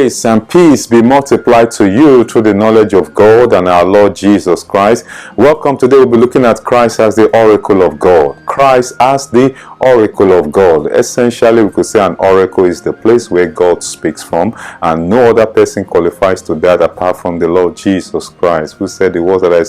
Grace and peace be multiplied to you through the knowledge of God and our Lord Jesus Christ. Welcome. Today we'll be looking at Christ as the oracle of God. Christ as the oracle of God. Essentially, we could say an oracle is the place where God speaks from, and no other person qualifies to that apart from the Lord Jesus Christ, who said, the words that I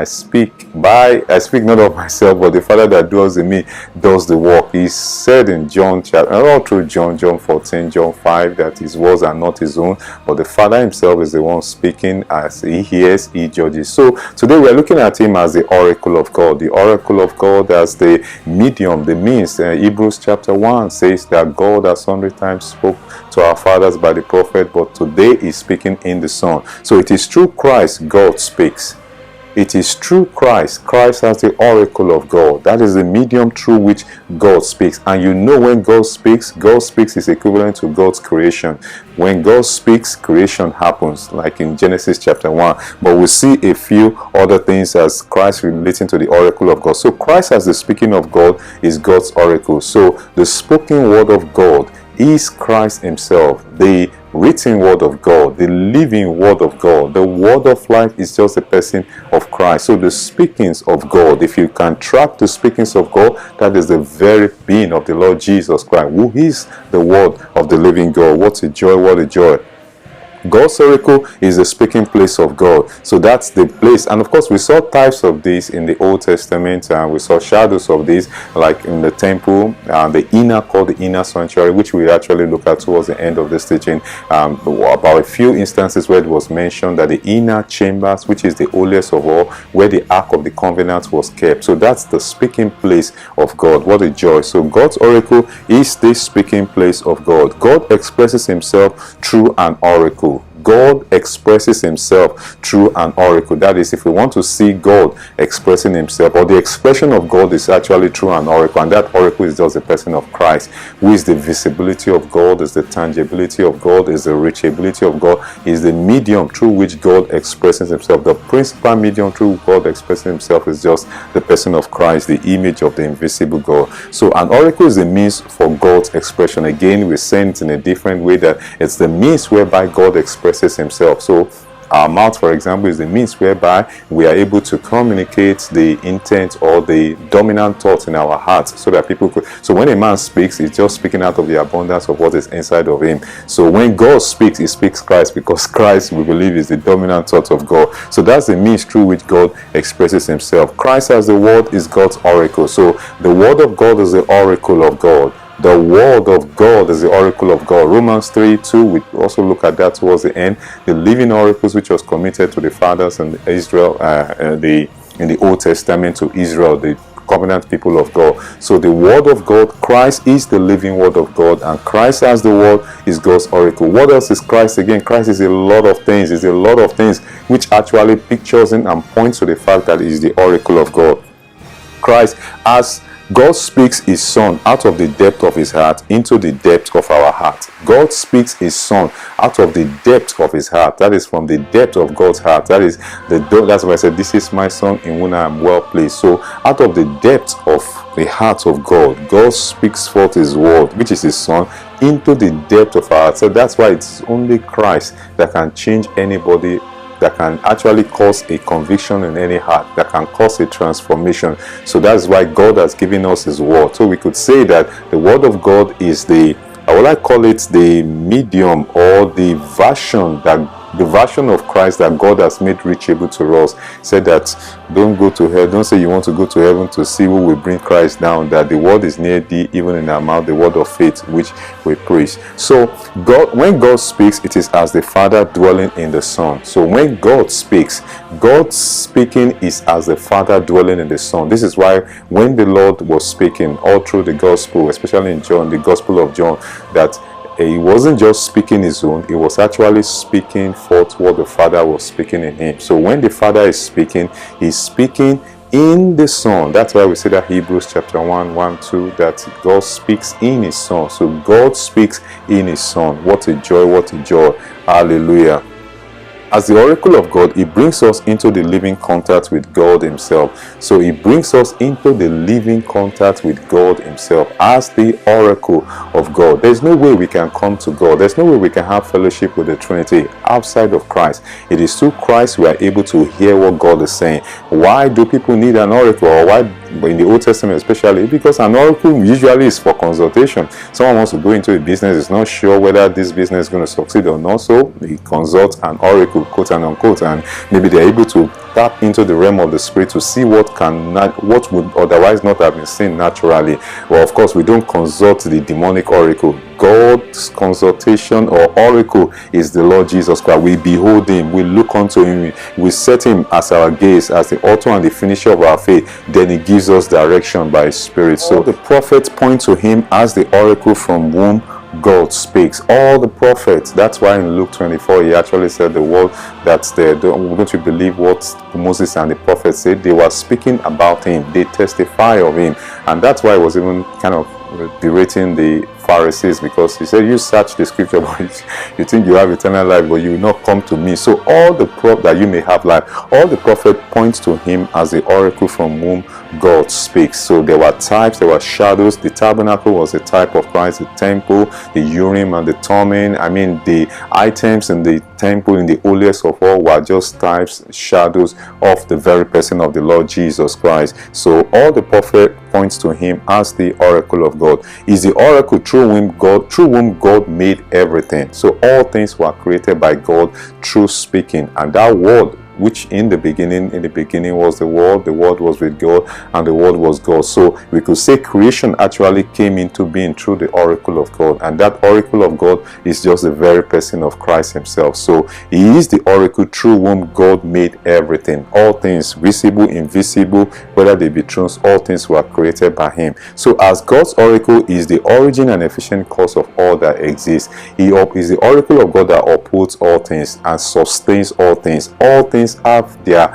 speak not of myself, but the Father that dwells in me does the work. He said in John chapter, all through John 14, John 5, that his words are not his own, but the Father himself is the one speaking. As he hears, he judges. So today we are looking at him as the oracle of God. The oracle of God as the medium, the means. Hebrews chapter 1 says that God has sundry times spoke to our fathers by the prophet, but today is speaking in the Son. So it is through Christ God speaks. It is through Christ. Christ as the oracle of God. That is the medium through which God speaks. And you know, when God speaks is equivalent to God's creation. When God speaks, creation happens, like in Genesis chapter 1. But we'll see a few other things as Christ relating to the oracle of God. So Christ as the speaking of God is God's oracle. So the spoken word of God is Christ himself, the written word of God, the living word of God. The word of life is just the person of Christ. So the speakings of God, if you can track the speakings of God, that is the very being of the Lord Jesus Christ, who is the word of the living God. What a joy, what a joy. God's oracle is the speaking place of God. So that's the place. And of course, we saw types of this in the Old Testament, and we saw shadows of this, like in the temple, the inner, called the inner sanctuary, which we actually look at towards the end of this teaching, about a few instances where it was mentioned that the inner chambers, which is the holiest of all, where the Ark of the Covenant was kept. So that's the speaking place of God. What a joy. So God's oracle is the speaking place of God. God expresses himself through an oracle. God expresses himself through an oracle. That is, if we want to see God expressing himself, or the expression of God is actually through an oracle, and that oracle is just the person of Christ, who is the visibility of God, is the tangibility of God, is the reachability of God, is the medium through which God expresses himself. The principal medium through God expressing himself is just the person of Christ, the image of the invisible God. So an oracle is the means for God's expression. Again, we're saying it in a different way, that it's the means whereby God expresses himself. So our mouth, for example, is the means whereby we are able to communicate the intent or the dominant thoughts in our hearts, so that people could. So when a man speaks, he's just speaking out of the abundance of what is inside of him. So when God speaks, he speaks Christ, because Christ, we believe, is the dominant thought of God. So that's the means through which God expresses himself. Christ as the word is God's oracle. So the word of God is the oracle of God. The word of God is the oracle of God. Romans 3:2, we also look at that towards the end. The living oracles which was committed to the fathers and Israel, in the Old Testament, to Israel, the covenant people of God. So the word of God, Christ is the living word of God, and Christ as the word is God's oracle. What else is Christ again? Christ is a lot of things. It's a lot of things which actually pictures in and points to the fact that he is the oracle of God. Christ as God speaks his Son out of the depth of his heart into the depth of our heart. God speaks his Son out of the depth of his heart. That is from the depth of God's heart. That's why I said, this is my Son in whom I am well pleased. So out of the depth of the heart of God, God speaks forth his word, which is his Son, into the depth of our heart. So that's why it's only Christ that can change anybody, that can actually cause a conviction in any heart, that can cause a transformation. So that's why God has given us his word. So we could say that the word of God is the, I would like to call it the medium, or the version of Christ that God has made reachable to us. Said that don't go to hell, don't say you want to go to heaven to see who will bring Christ down, that the word is near thee, even in our mouth, the word of faith which we preach. So God, when God speaks, it is as the Father dwelling in the Son. So when God speaks, God's speaking is as the Father dwelling in the Son. This is why when the Lord was speaking all through the gospel, especially in John, the Gospel of John, that he wasn't just speaking his own, he was actually speaking forth what the Father was speaking in him. So when the Father is speaking, he's speaking in the Son. That's why we say that Hebrews chapter 1:1-2, that God speaks in his Son. So God speaks in his Son. What a joy, what a joy. Hallelujah. As the oracle of God, it brings us into the living contact with God himself. So it brings us into the living contact with God himself as the oracle of God. There's no way we can come to God. There's no way we can have fellowship with the Trinity outside of Christ. It is through Christ we are able to hear what God is saying. Why do people need an oracle? Or why in the Old Testament especially? Because an oracle usually is for consultation. Someone wants to go into a business, is not sure whether this business is going to succeed or not, so they consult an oracle, quote and unquote, and maybe they're able to tap into the realm of the spirit to see what would otherwise not have been seen naturally. Well, of course, we don't consult the demonic oracle. God's consultation or oracle is the Lord Jesus Christ. We behold him, we look unto him, we set him as our gaze, as the author and the finisher of our faith. Then he gives us direction by his spirit. So the prophets point to him as the oracle from whom God speaks. All the prophets. That's why in Luke 24 he actually said the word that don't you believe what Moses and the prophets said? They were speaking about him, they testify of him. And that's why it was even kind of berating the Pharisees, because he said, you search the scripture, but you think you have eternal life, but you will not come to me. So all the that you may have life, all the prophet points to him as the oracle from whom God speaks. So there were types, there were shadows. The tabernacle was a type of Christ, the temple, the Urim and the Thummim. I mean, the items in the temple, in the holiest of all, were just types, shadows of the very person of the Lord Jesus Christ. So all the prophet points to him as the oracle of God. Is the oracle through whom God made everything. So all things were created by God through speaking, and that word, which in the beginning was the Word was with God, and the Word was God. So we could say creation actually came into being through the oracle of God, and that oracle of God is just the very person of Christ himself. So he is the oracle through whom God made everything. All things, visible, invisible, whether they be thrones, all things were created by him. So as God's oracle is the origin and efficient cause of all that exists, he is the oracle of God that upholds all things and sustains all things. All things have their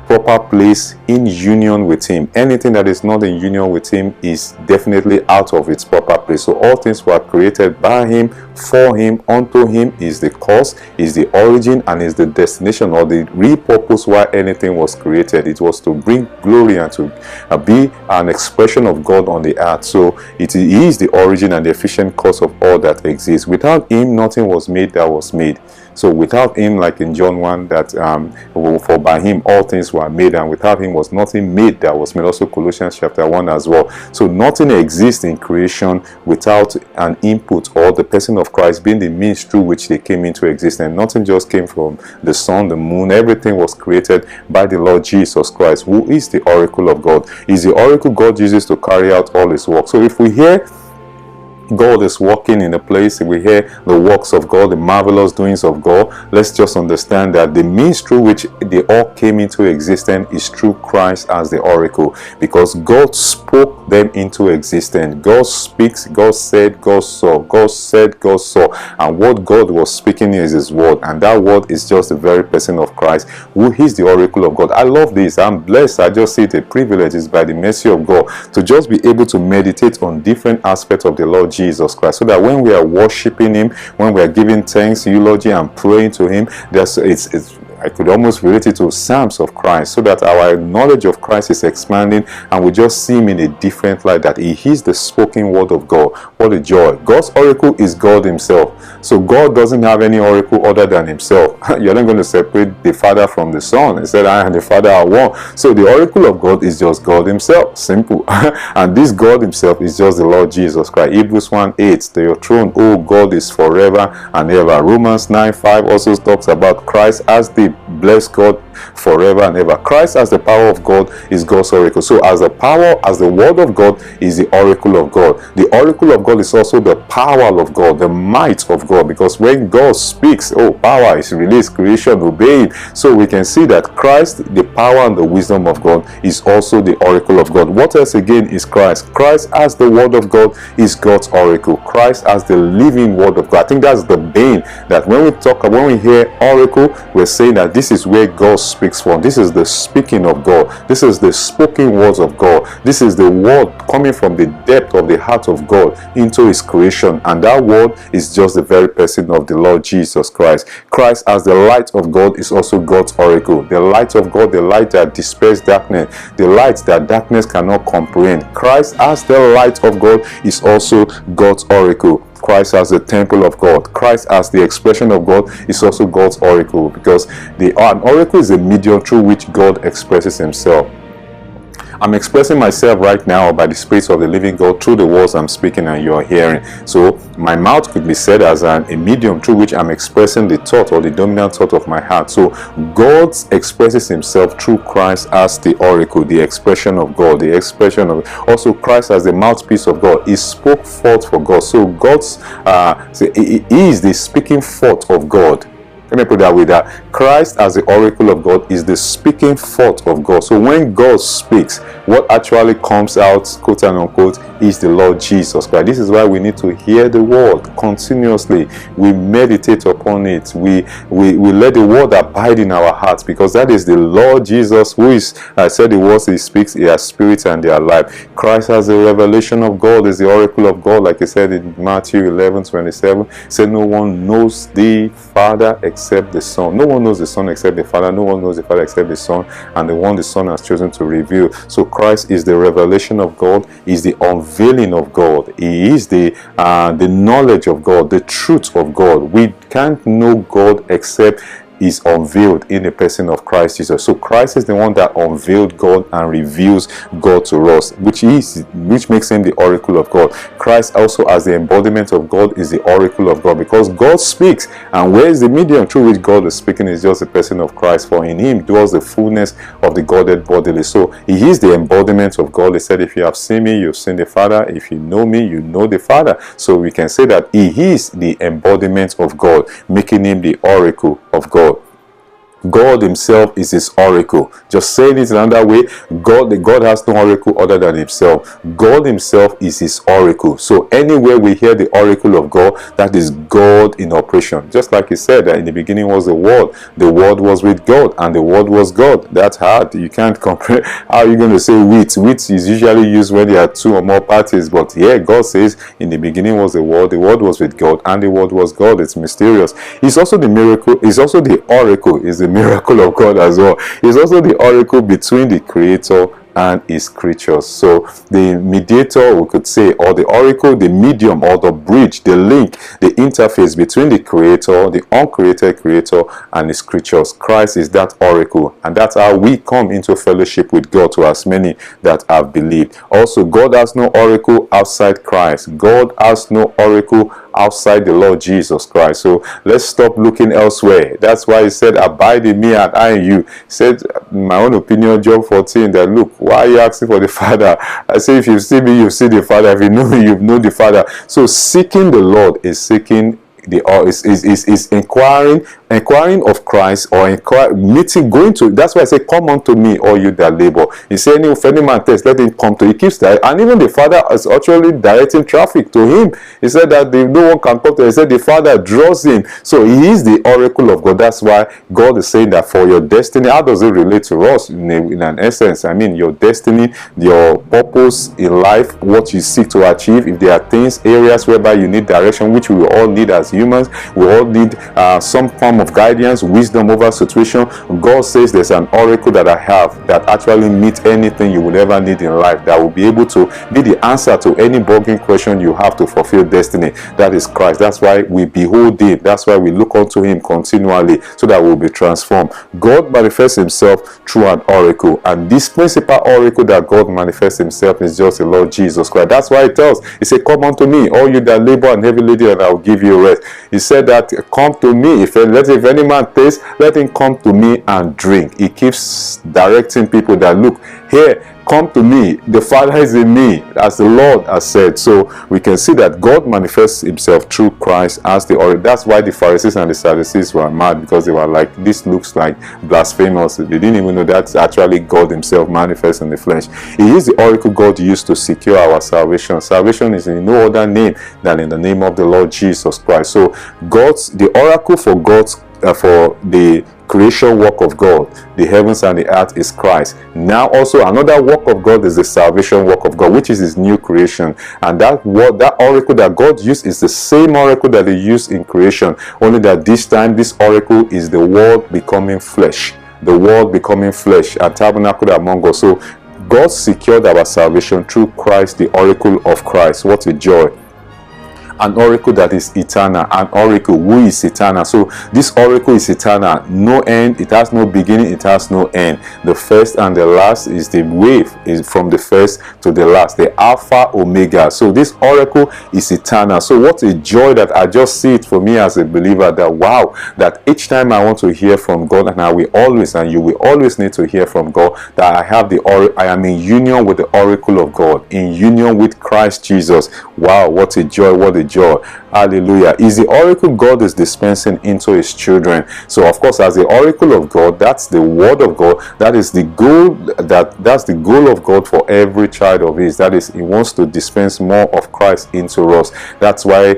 proper place in union with him. Anything that is not in union with him is definitely out of its proper place. So all things were created by him, for him, unto him. Is the cause, is the origin, and is the destination, or the real purpose why anything was created. It was to bring glory and to be an expression of God on the earth. So it is the origin and the efficient cause of all that exists. Without him, nothing was made that was made. So without him, like in John 1, that for by him all things were made, and without him was nothing made that was made. Also Colossians chapter 1 as well. So nothing exists in creation without an input, or the person of Christ being the means through which they came into existence. Nothing just came from the sun, the moon. Everything was created by the Lord Jesus Christ, who is the oracle of God. Is the oracle God uses to carry out all his work. So if we hear God is working in a place, we hear the works of God, the marvelous doings of God, let's just understand that the means through which they all came into existence is through Christ as the oracle, because God spoke them into existence. God speaks, God said, God saw. God said, God saw. And what God was speaking is his word, and that word is just the very person of Christ, who is the oracle of God. I love this. I'm blessed. I just see it a privilege. It's by the mercy of God to just be able to meditate on different aspects of the Lord Jesus Christ, so that when we are worshiping him, when we are giving thanks, eulogy, and praying to him, I could almost relate it to Psalms of Christ, so that our knowledge of Christ is expanding, and we just see him in a different light, that he is the spoken word of God. What a joy. God's oracle is God himself. So God doesn't have any oracle other than himself. You're not going to separate the Father from the Son. He said, I and the Father are one. So the oracle of God is just God himself. Simple. And this God himself is just the Lord Jesus Christ. Hebrews 1:8, your throne, O God, is forever and ever. Romans 9:5 also talks about Christ as the blessed God forever and ever. Christ as the power of God is God's oracle. So as the power, as the word of God is the oracle of God. The oracle of God is also the power of God, the might of God, because when God speaks, power is released, creation obey him. So we can see that Christ, the power and the wisdom of God, is also the oracle of God. What else again is Christ? Christ as the word of God is God's oracle. Christ as the living word of God. I think that's the bane, that when we hear oracle, we're saying that that this is where God speaks from. This is the speaking of God. This is the spoken words of God. This is the word coming from the depth of the heart of God into his creation. And that word is just the very person of the Lord Jesus Christ. Christ as the light of God is also God's oracle. The light of God, the light that dispels darkness, the light that darkness cannot comprehend. Christ as the light of God is also God's oracle. Christ as the temple of God, Christ as the expression of God is also God's oracle, because an oracle is a medium through which God expresses himself. I'm expressing myself right now by the Spirit of the living God through the words I'm speaking and you are hearing. So my mouth could be said as a medium through which I'm expressing the thought or the dominant thought of my heart. So God expresses himself through Christ as the oracle, the expression of God, the expression of also Christ as the mouthpiece of God. He spoke forth for God. So God's he is the speaking forth of God. Let me put that way, that Christ as the oracle of God is the speaking forth of God. So when God speaks, what actually comes out, quote and unquote, is the Lord Jesus Christ. This is why we need to hear the word continuously. We meditate upon it. We let the word abide in our hearts, because that is the Lord Jesus who is, I said the words he speaks, he has spirit and they are life. Christ has the revelation of God, is the oracle of God, like he said in Matthew 11:27. Said no one knows the Father except the Son. No one knows the Son except the Father. No one knows the Father except the Son, and the one the Son has chosen to reveal. So Christ is the revelation of God, is the unveiling of God. He is the knowledge of God, the truth of God. We can't know God except is unveiled in the person of Christ Jesus. So Christ is the one that unveiled God and reveals God to us, which makes him the oracle of God. Christ also as the embodiment of God is the oracle of God, because God speaks, and where is the medium through which God is speaking is just the person of Christ, for in him dwells the fullness of the Godhead bodily. So he is the embodiment of God. He said, if you have seen me, you've seen the Father. If you know me, you know the Father. So we can say that he is the embodiment of God, making him the oracle of God. God himself is his oracle. Just saying it another way, God has no oracle other than himself. God himself is his oracle. So anywhere we hear the oracle of God, that is God in operation. Just like he said that in the beginning was the Word was with God, and the Word was God. That's hard. You can't compare. How are you going to say with? With is usually used when there are two or more parties, but here God says in the beginning was the Word was with God, and the Word was God. It's mysterious. It's also the miracle. It's also the oracle. Is the miracle of God as well. It's also the oracle between the Creator and his creatures. So the mediator, we could say, or the oracle, the medium or the bridge, the link, the interface between the creator, the uncreated creator, and his creatures. Christ is that oracle, and that's how we come into fellowship with God, to as many that have believed. Also, God has no oracle outside Christ. God has no oracle outside the Lord Jesus Christ. So let's stop looking elsewhere. That's why he said, abide in me and I in you. He said, in my own opinion, John 14, that look, why are you asking for the Father? I say, if you see me, you see the Father. If you know me, you know the Father. So seeking the Lord is seeking is inquiring of Christ, or going to. That's why I say, come unto me, all you that labor. He said, if any man thirst, let him come to. He keeps that, and even the Father is actually directing traffic to him. He said that no one can come to him. He said the Father draws him. So he is the oracle of God. That's why God is saying that for your destiny. How does it relate to us in an essence? I mean, your destiny, your purpose in life, what you seek to achieve. If there are things, areas whereby you need direction, which we all need as humans, we all need some form of guidance, wisdom over situation. God says there's an oracle that I have that actually meets anything you will ever need in life, that will be able to be the answer to any bugging question you have to fulfill destiny. That is Christ. That's why we behold him. That's why we look unto him continually, so that we'll be transformed. God manifests himself through an oracle, and this principal oracle that God manifests himself is just the Lord Jesus Christ. That's why he said, come unto me, all you that labor and heavy laden, and I will give you rest. He said that, come to me, if any man thirst, let him come to me and drink. He keeps directing people that, look, here, come to me, the Father is in me, as the Lord has said. So we can see that God manifests himself through Christ as the oracle. That's why the Pharisees and the Sadducees were mad, because they were like, this looks like blasphemous. They didn't even know that's actually God himself manifests in the flesh. He is the oracle God used to secure our salvation. Salvation is in no other name than in the name of the Lord Jesus Christ. So the oracle for God's for the creation work of God. The heavens and the earth is Christ. Now also another work of God is the salvation work of God, which is his new creation. And that word, that oracle that God used is the same oracle that he used in creation, only that this time this oracle is the word becoming flesh. The word becoming flesh and tabernacled among us. So God secured our salvation through Christ, the oracle of Christ. What a joy. An oracle that is eternal, an oracle who is eternal. So this oracle is eternal, no end, it has no beginning, it has no end. The first and the last is the wave, is from the first to the last, the Alpha Omega. So this oracle is eternal. So what a joy that I just see it for me as a believer, that wow, that each time I want to hear from God, and I will always, and you will always need to hear from God, that I have I am in union with the oracle of God, in union with Christ Jesus. Wow, what a joy, what a joy. Hallelujah. Is the oracle God is dispensing into his children. So of course, as the oracle of God, that's the word of God, that is the goal, that's the goal of God for every child of his. That is, he wants to dispense more of Christ into us. That's why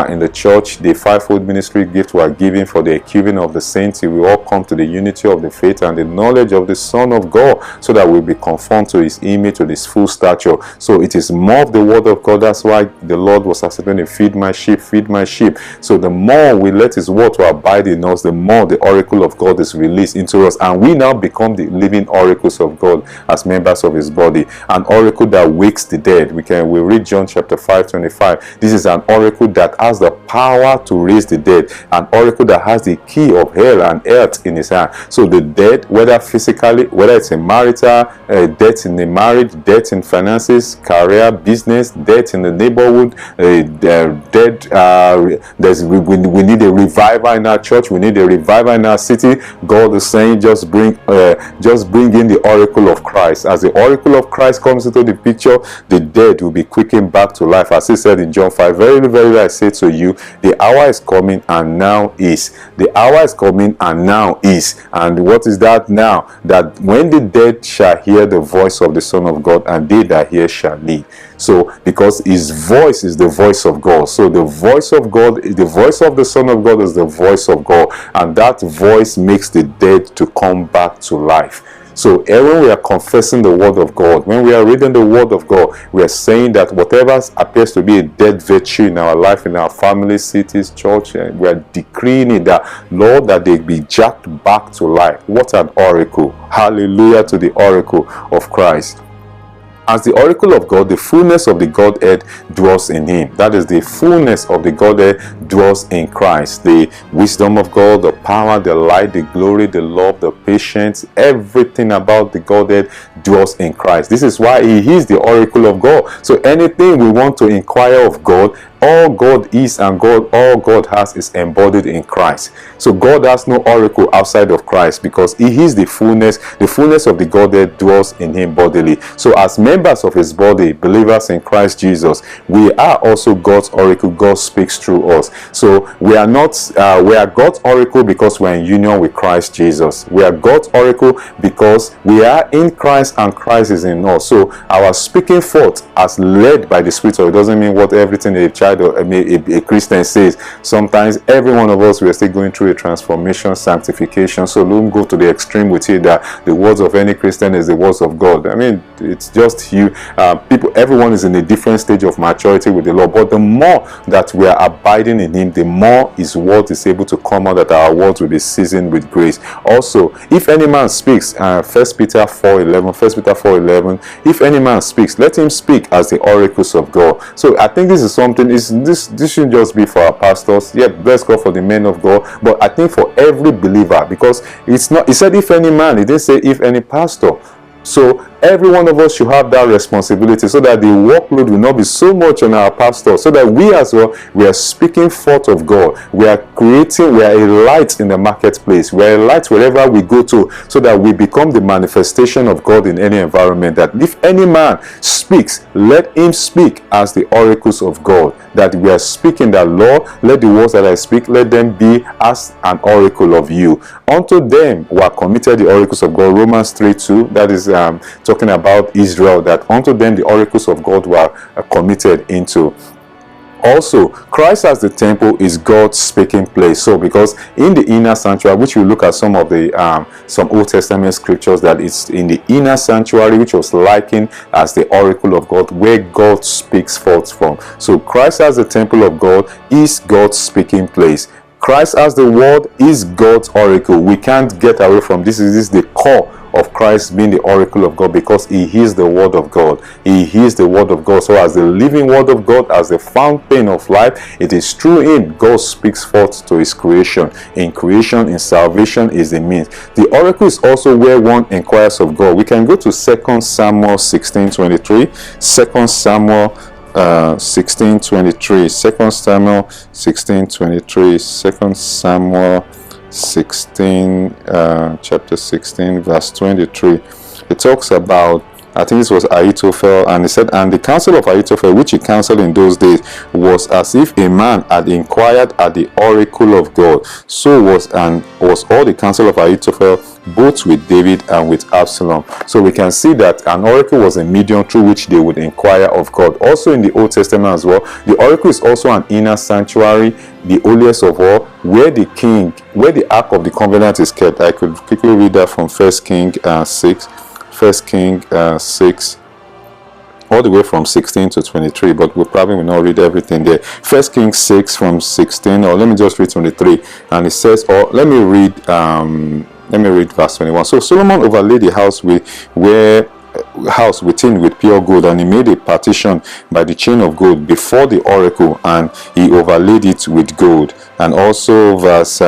in the church, the fivefold ministry gifts were given for the equipping of the saints. We all come to the unity of the faith and the knowledge of the Son of God, so that we'll be conformed to his image, to his full stature. So it is more of the word of God. That's why the Lord was asking to feed my sheep, feed my sheep. So the more we let his word to abide in us, the more the oracle of God is released into us, and we now become the living oracles of God as members of his body. An oracle that wakes the dead. We read John chapter 5:25. This is an oracle that has the power to raise the dead, an oracle that has the key of hell and earth in his hand. So the dead, whether physically, whether it's a marital death in the marriage, death in finances, career, business, death in the neighborhood, dead, we need a revival in our church, we need a revival in our city. God is saying, just bring in the oracle of Christ. As the oracle of Christ comes into the picture, the dead will be quickened back to life. As he said in John 5, very, very, I say to you, the hour is coming and now is. The hour is coming and now is. And what is that now? That when the dead shall hear the voice of the Son of God, and they that hear shall live. So because his voice is the voice of God, so the voice of God, the voice of the Son of God is the voice of God, and that voice makes the dead to come back to life. So when we are confessing the word of God, when we are reading the word of God, we are saying that whatever appears to be a dead virtue in our life, in our family, cities, church, we are decreeing it that, Lord, that they be jacked back to life. What an oracle. Hallelujah to the oracle of Christ. As the oracle of God, the fullness of the Godhead dwells in him. That is, the fullness of the Godhead dwells in Christ. The wisdom of God, the power, the light, the glory, the love, the patience, everything about the Godhead dwells in Christ. This is why he is the oracle of God. So anything we want to inquire of God, all God is and all God has is embodied in Christ. So God has no oracle outside of Christ, because he is the fullness of the Godhead dwells in him bodily. So as members of his body, believers in Christ Jesus, we are also God's oracle. God speaks through us. So we are God's oracle because we are in union with Christ Jesus. We are God's oracle because we are in Christ and Christ is in us. So our speaking forth as led by the Spirit of, it doesn't mean what everything a child or a Christian says. Sometimes every one of us, we are still going through a transformation, sanctification. So don't go to the extreme with it that the words of any Christian is the words of God. I mean, it's just you. Everyone is in a different stage of maturity with the Lord. But the more that we are abiding in him, the more his word is able to come out, that our words will be seasoned with grace. Also, if any man speaks, 1 Peter 4:11, if any man speaks, let him speak as the oracles of God. So I think this is something, this shouldn't just be for our pastors. Yeah, bless God for the men of God, but I think for every believer, because it's not, he said if any man, he didn't say if any pastor. So every one of us should have that responsibility, so that the workload will not be so much on our pastor, so that we as well, we are speaking forth of God. We are a light in the marketplace. We are a light wherever we go to, so that we become the manifestation of God in any environment. That if any man speaks, let him speak as the oracles of God. That we are speaking that, Lord, let the words that I speak, let them be as an oracle of you. Unto them who are committed the oracles of God. Romans 3:2, that is talking about Israel, that unto them the oracles of God were committed into. Also, Christ as the temple is God's speaking place. So because in the inner sanctuary, which we look at some of the some Old Testament scriptures, that it's in the inner sanctuary, which was likened as the oracle of God, where God speaks forth from. So Christ as the temple of God is God's speaking place. Christ as the word is God's oracle. We can't get away from this. This is the core of Christ being the oracle of God, because he is the word of God. He is the word of God. So as the living word of God, as the fountain of life, it is through him God speaks forth to his creation. In creation, in salvation is the means. The oracle is also where one inquires of God. We can go to 2 Samuel 16:23. 2 Samuel 16:23. 2 Samuel 16:23. 2 Samuel 16 chapter 16 verse 23. It talks about, I think this was Ahithophel, and he said, and the counsel of Ahithophel, which he counseled in those days, was as if a man had inquired at the oracle of God. So was all the counsel of Ahithophel, both with David and with Absalom. So we can see that an oracle was a medium through which they would inquire of God. Also in the Old Testament as well, the oracle is also an inner sanctuary, the holiest of all, where the Ark of the Covenant is kept. I could quickly read that from 1 Kings 6. 1 Kings 6, all the way from 16 to 23, but we probably will not read everything there. 1 Kings 6 from 16, or let me just read 23, and it says, or let me read verse 21. So Solomon overlaid the house within with pure gold, and he made a partition by the chain of gold before the oracle, and he overlaid it with gold. And also verse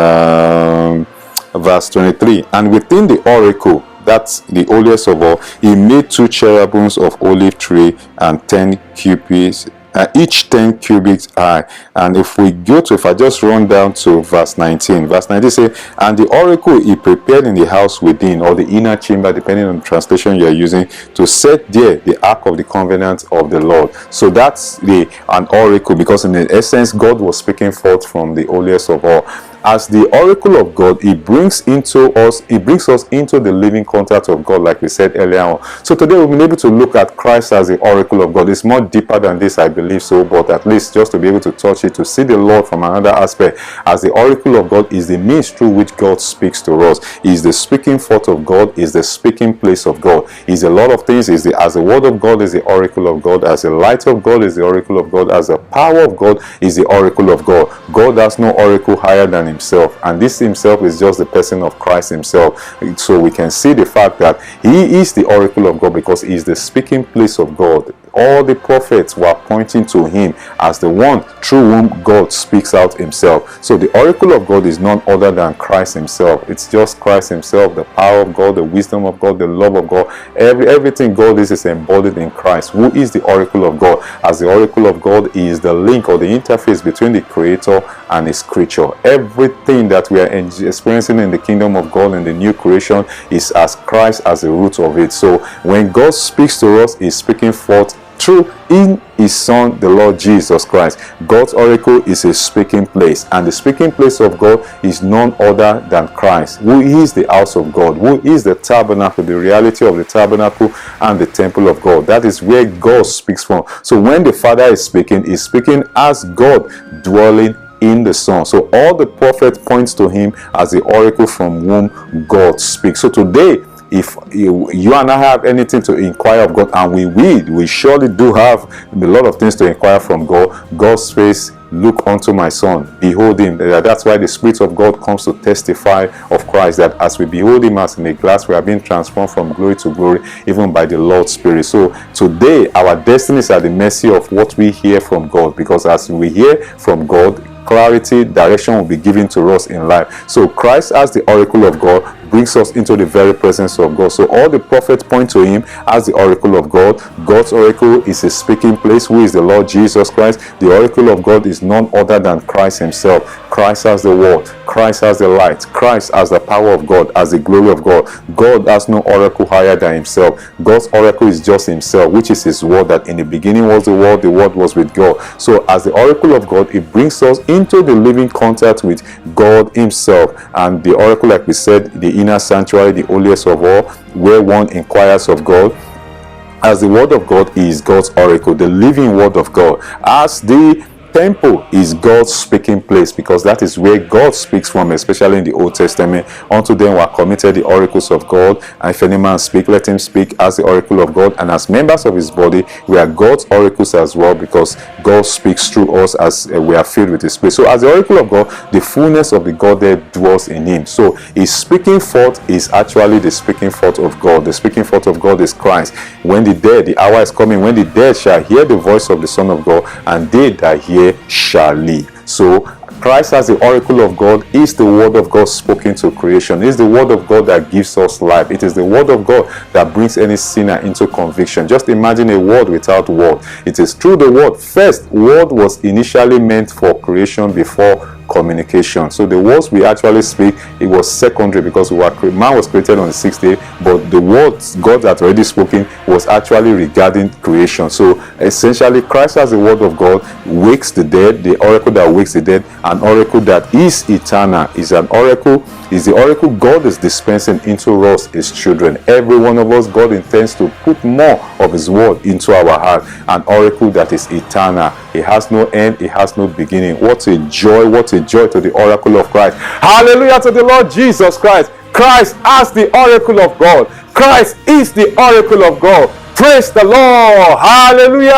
23, and within the oracle, that's the holiest of all, he made 2 cherubims of olive tree and 10 cubits, each 10 cubits high. And if I just run down to verse 19 says, and the oracle he prepared in the house within, or the inner chamber, depending on the translation you are using, to set there the ark of the covenant of the Lord. So that's an oracle, because in the essence God was speaking forth from the holiest of all. As the oracle of God, it brings us into the living contact of God, like we said earlier on. So today we've been able to look at Christ as the oracle of God. It's more deeper than this, I believe so, but at least just to be able to touch it, to see the Lord from another aspect. As the oracle of God is the means through which God speaks to us. Is the speaking forth of God, is the speaking place of God. Is a lot of things. As the word of God is the oracle of God, as the light of God is the oracle of God, as the power of God is the oracle of God. God has no oracle higher than himself, and this himself is just the person of Christ himself. So we can see the fact that he is the oracle of God, because he is the speaking place of God. All the prophets were pointing to him as the one through whom God speaks out himself. So the oracle of God is none other than Christ himself. It's just Christ himself, the power of God, the wisdom of God, the love of God. Everything God is embodied in Christ, who is the oracle of God. As the oracle of God, he is the link or the interface between the creator and his creature. Everything that we are experiencing in the kingdom of God in the new creation is as Christ as the root of it. So when God speaks to us, he's speaking forth through in his son, the Lord Jesus Christ. God's oracle is a speaking place, and the speaking place of God is none other than Christ, who is the house of God, who is the tabernacle, the reality of the tabernacle and the temple of God. That is where God speaks from. So when the Father is speaking, he's speaking as God dwelling in the Son. So all the prophet points to him as the oracle from whom God speaks. So today, if you and I have anything to inquire of God, and we surely do have a lot of things to inquire from God. God says, look unto my son, behold him. That's why the Spirit of God comes to testify of Christ, that as we behold him as in a glass, we are being transformed from glory to glory, even by the Lord's Spirit. So today our destinies are at the mercy of what we hear from God, because as we hear from God, clarity, direction will be given to us in life. So Christ as the oracle of God brings us into the very presence of God. So all the prophets point to him as the oracle of God. God's oracle is a speaking place, who is the Lord Jesus Christ. The oracle of God is none other than Christ himself. Christ as the word, Christ as the light, Christ as the power of God, as the glory of God. God has no oracle higher than himself. God's oracle is just himself, which is his word, that in the beginning was the word was with God. So as the oracle of God, it brings us into the living contact with God himself. And the oracle, like we said, the inner sanctuary, the holiest of all, where one inquires of God. As the word of God is God's oracle, the living word of God. As the temple is God's speaking place, because that is where God speaks from, especially in the Old Testament. Unto them were committed the oracles of God, and if any man speak, let him speak as the oracle of God. And as members of his body, we are God's oracles as well, because God speaks through us as we are filled with his spirit. So as the oracle of God, the fullness of the Godhead dwells in him. So his speaking forth is actually the speaking forth of God. The speaking forth of God is Christ. When the dead, the hour is coming when the dead shall hear the voice of the Son of God, and they that hear shall live. So Christ as the oracle of God is the word of God spoken to creation. It is the word of God that gives us life. It is the word of God that brings any sinner into conviction. Just imagine a world without word. It is through the word. First, word was initially meant for creation before communication. So the words we actually speak, it was secondary, because man was created on the sixth day, but the words God had already spoken was actually regarding creation. So essentially, Christ as the word of God wakes the dead, the oracle that wakes the dead, an oracle that is eternal, is an oracle, is the oracle God is dispensing into us, his children. Every one of us, God intends to put more of his word into our heart, an oracle that is eternal. It has no end, it has no beginning. What a joy, what a joy to the oracle of Christ. Hallelujah to the Lord Jesus Christ. Christ as the oracle of God. Christ is the oracle of God. Praise the Lord. Hallelujah.